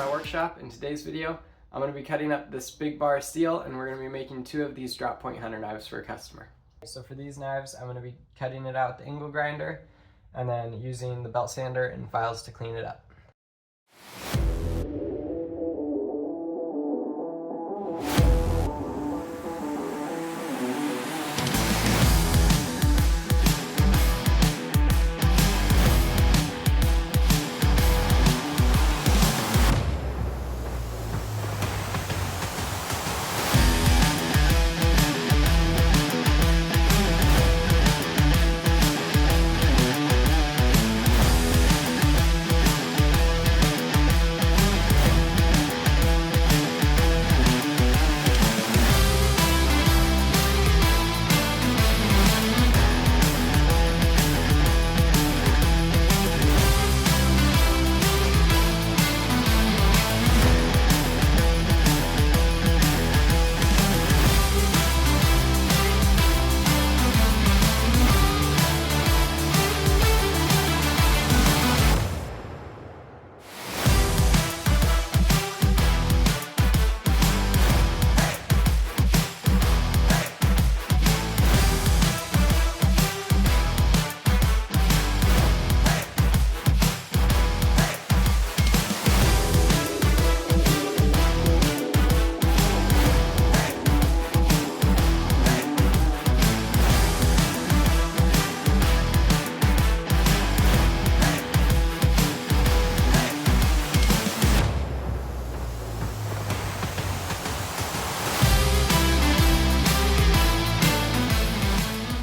my workshop. In today's video, I'm going to be cutting up this big bar of steel, and we're going to be making 2 of these drop point hunter knives for a customer. So for these knives, I'm going to be cutting it out with the angle grinder and then using the belt sander and files to clean it up.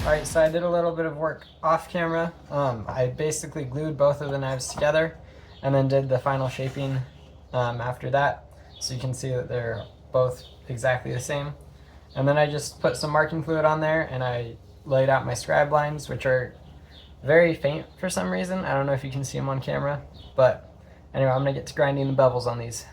Alright, so I did a little bit of work off camera. I basically glued both of the knives together and then did the final shaping after that. So you can see that they're both exactly the same. And then I just put some marking fluid on there and I laid out my scribe lines, which are very faint for some reason. I don't know if you can see them on camera, but anyway, I'm going to get to grinding the bevels on these.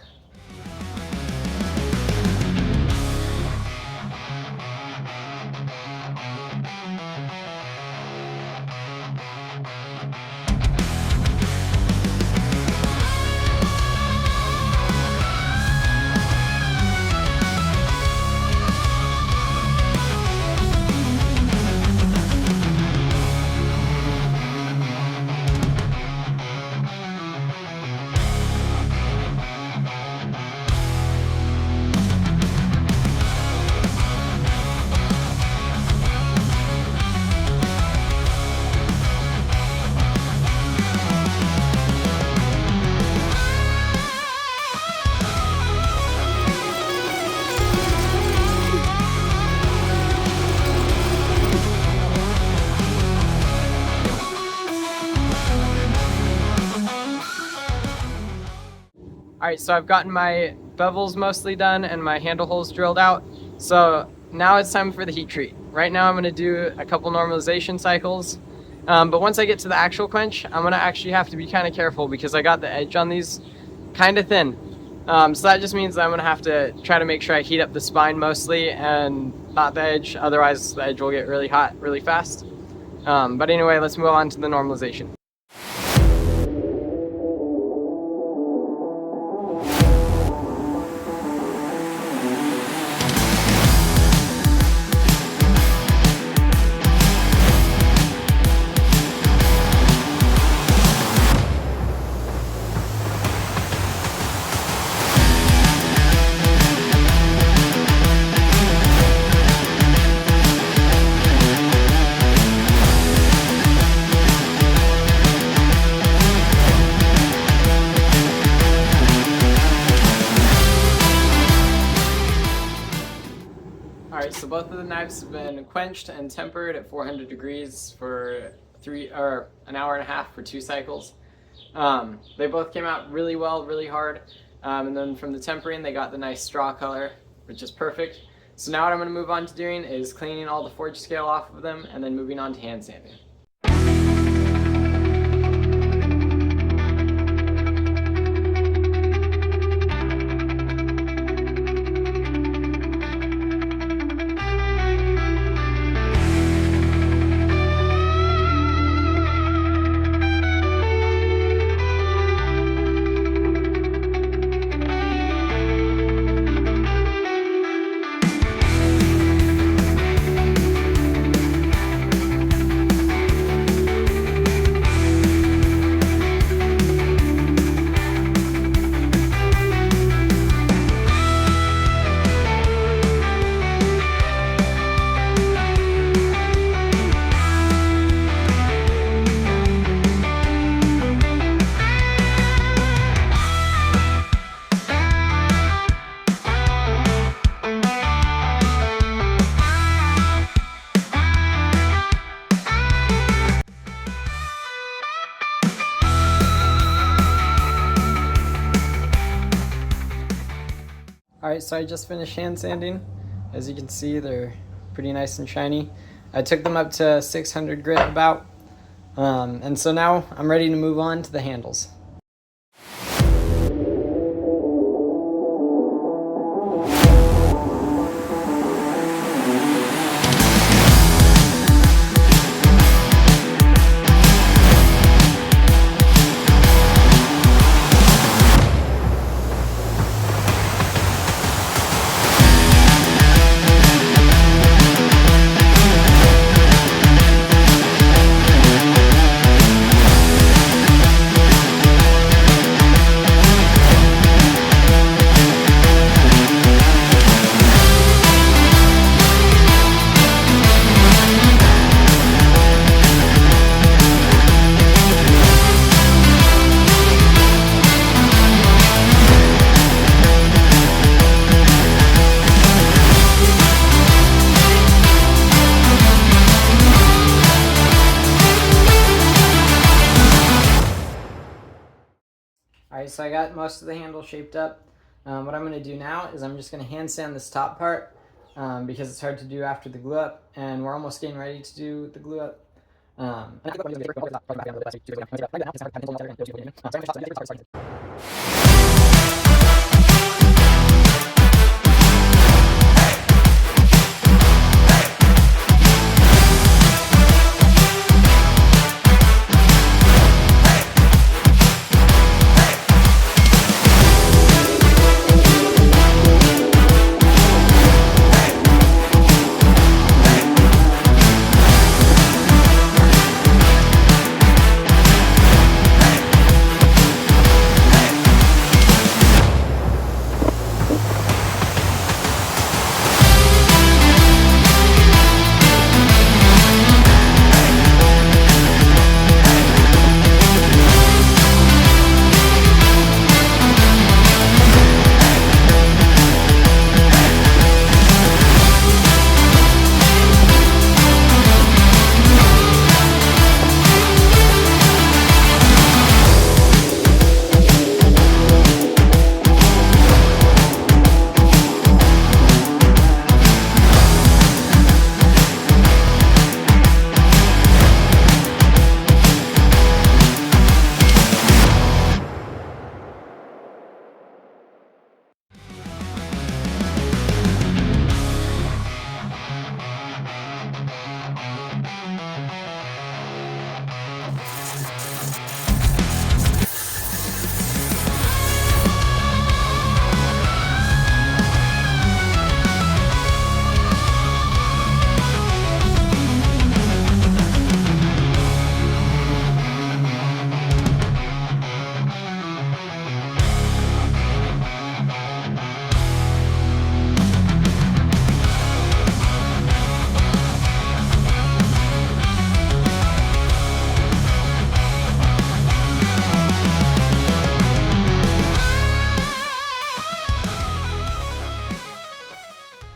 Alright, so I've gotten my bevels mostly done and my handle holes drilled out. So now it's time for the heat treat. Right now I'm going to do a couple normalization cycles. But once I get to the actual quench, I'm going to actually have to be kind of careful because I got the edge on these kind of thin. So that just means that I'm going to have to try to make sure I heat up the spine mostly and not the edge. Otherwise the edge will get really hot really fast. But anyway, let's move on to the normalization. Alright, so both of the knives have been quenched and tempered at 400 degrees for an hour and a half for 2 cycles. They both came out really well, really hard, and then from the tempering they got the nice straw color, which is perfect. So now what I'm going to move on to doing is cleaning all the forge scale off of them and then moving on to hand sanding. Alright, so I just finished hand sanding. As you can see, they're pretty nice and shiny. I took them up to 600 grit about. And so now I'm ready to move on to the handles. Alright, so I got most of the handle shaped up. What I'm going to do now is I'm just going to hand sand this top part because it's hard to do after the glue up, and we're almost getting ready to do the glue up.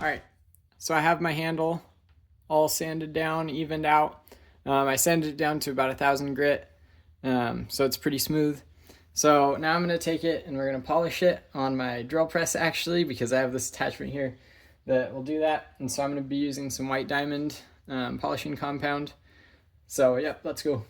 Alright, so I have my handle all sanded down, evened out. I sanded it down to about 1,000 grit, so it's pretty smooth. So now I'm going to take it and we're going to polish it on my drill press actually, because I have this attachment here that will do that. And so I'm going to be using some white diamond polishing compound. So yep, let's go.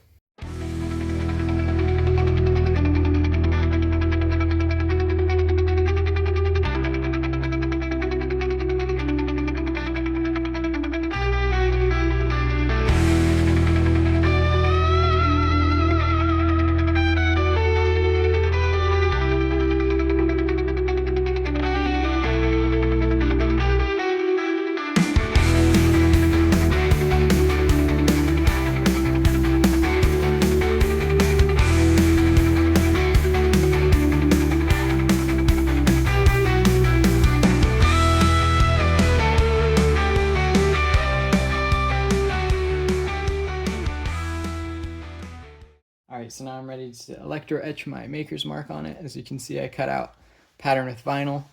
Alright, so now I'm ready to electro etch my maker's mark on it. As you can see, I cut out pattern with vinyl,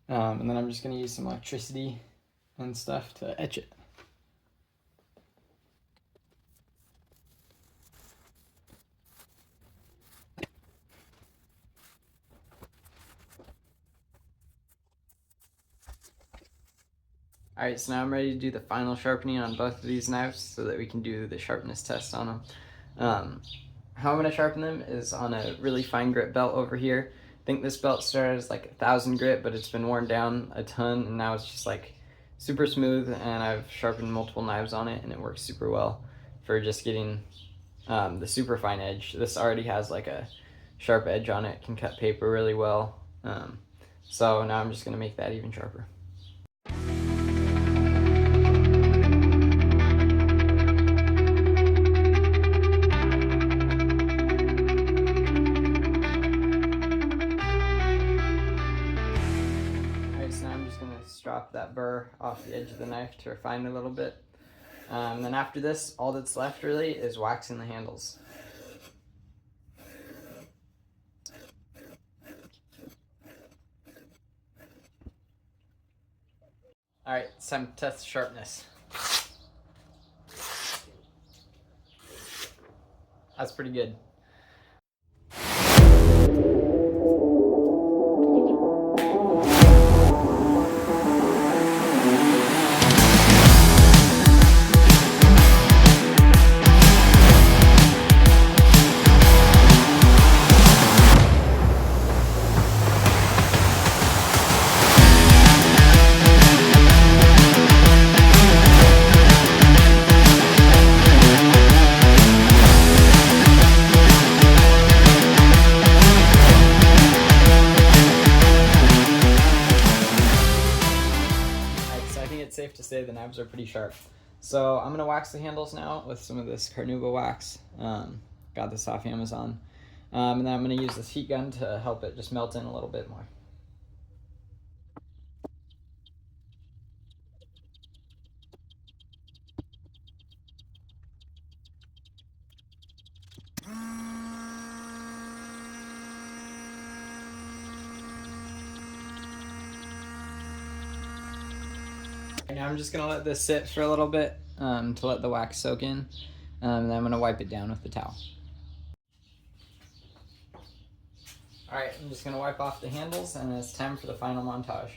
and then I'm just going to use some electricity and stuff to etch it. Alright, so now I'm ready to do the final sharpening on both of these knives so that we can do the sharpness test on them. How I'm going to sharpen them is on a really fine grit belt over here. I think this belt started as like 1,000 grit, but it's been worn down a ton, and now it's just like super smooth, and I've sharpened multiple knives on it, and it works super well for just getting the super fine edge. This already has like a sharp edge on it, can cut paper really well. So now I'm just going to make that even sharper. Drop that burr off the edge of the knife to refine it a little bit. Then after this, all that's left really is waxing the handles. Alright, it's time to test the sharpness. That's pretty good. Safe to say the knives are pretty sharp. So I'm going to wax the handles now with some of this Carnauba wax. Got this off Amazon. And then I'm going to use this heat gun to help it just melt in a little bit more. Now I'm just going to let this sit for a little bit to let the wax soak in, and then I'm going to wipe it down with the towel. Alright, I'm just going to wipe off the handles, and it's time for the final montage.